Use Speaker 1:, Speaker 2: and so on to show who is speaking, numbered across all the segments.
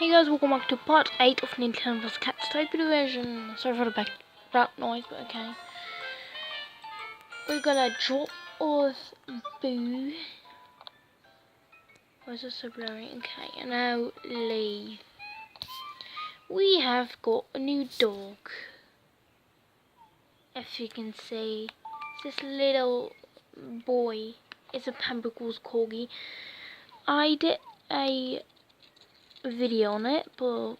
Speaker 1: Hey guys, welcome back to part 8 of Nintendogs Cat's Type Division. Sorry for the background noise, but okay. We're gonna drop off Boo. Why is it so blurry? Okay, and now leave. We have got a new dog. As you can see, this little boy is a Pampercool's Corgi. I did a video on it, but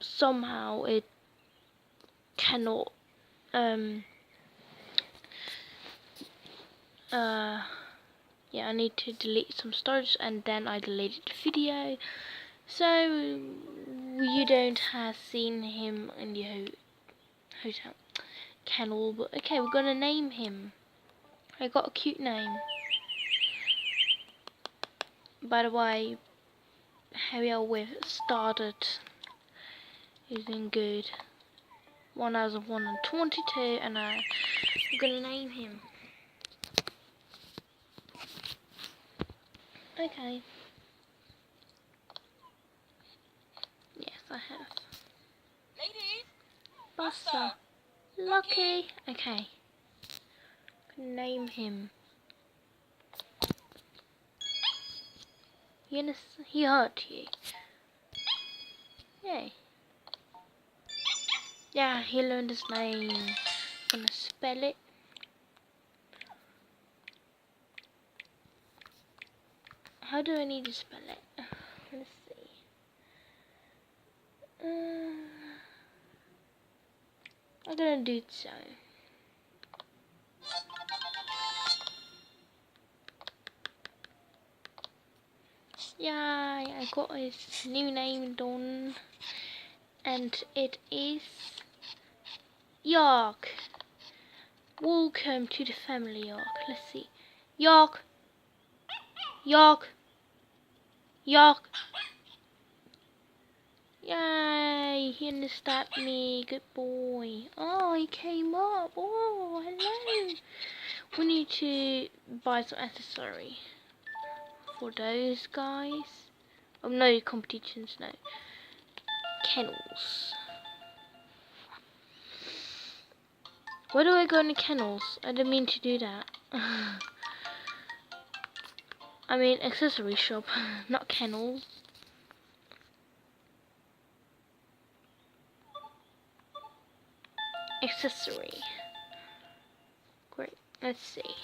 Speaker 1: somehow it cannot yeah, I need to delete some storage and then I deleted the video, so you don't have seen him in the hotel kennel. But okay, we're gonna name him. I got a cute name, by the way. How we are with started is doing good. 1022, and I'm gonna name him. Okay. Yes, I have.
Speaker 2: Ladies,
Speaker 1: Buster. Lucky. Okay. Name him. He hurt you. Yay. Yeah, he learned his name. I'm gonna spell it. How do I need to spell it? Let's see. I'm gonna do it so. Yeah, I got his new name done, and it is Yarc. Welcome to the family, Yarc. Let's see. Yarc. Yarc. Yarc. Yay, he understood me. Good boy. Oh, he came up. Oh, hello. We need to buy some accessory for those guys. Oh, no competitions, no. Kennels. Where do I go in the kennels? I didn't mean to do that. I mean accessory shop, not kennels. Accessory. Great. Let's see.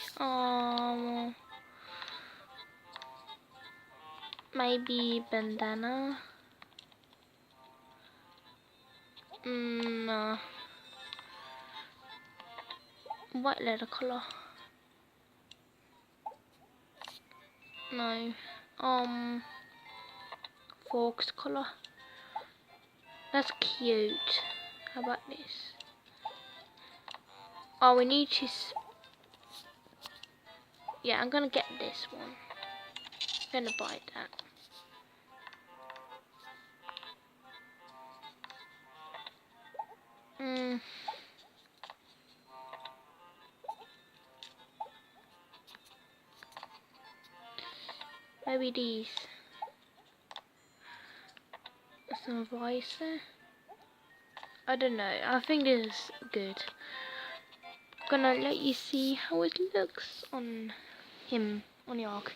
Speaker 1: Maybe bandana. No. White leather color. No. Fox color. That's cute. How about this? Oh, we need to. Yeah, I'm gonna get this one. I'm gonna buy that. Maybe these. Some visor. I don't know. I think this is good. I'm gonna let you see how it looks on him, on Yarc.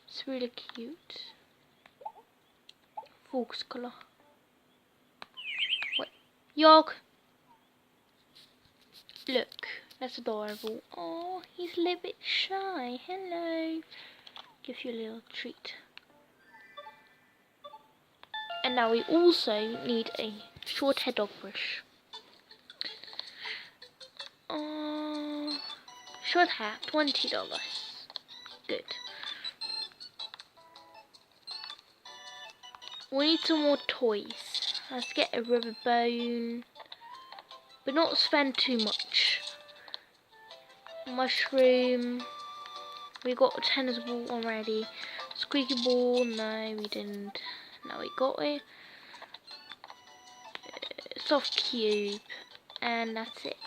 Speaker 1: It's really cute. Fox color. Wait, Yarc. Look, that's adorable. Oh, he's a little bit shy. Hello. Give you a little treat. And now we also need a short hair dog brush. Short hair, $20. Good. We need some more toys. Let's get a rubber bone, but not spend too much. Mushroom. We got a tennis ball already. Squeaky ball. No, we didn't. Now we got it. Soft cube, and that's it.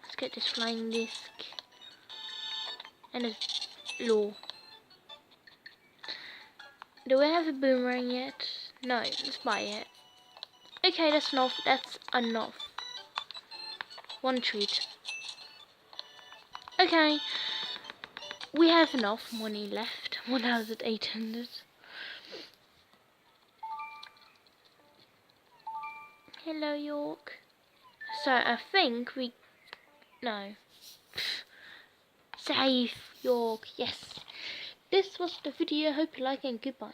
Speaker 1: Let's get this flying disc and a law. Do we have a boomerang yet? No, let's buy it. Okay, that's enough. That's enough. One treat. Okay. We have enough money left. 1,800. Hello, York. So I think we... No. Save York. Yes. This was the video. Hope you like it and goodbye.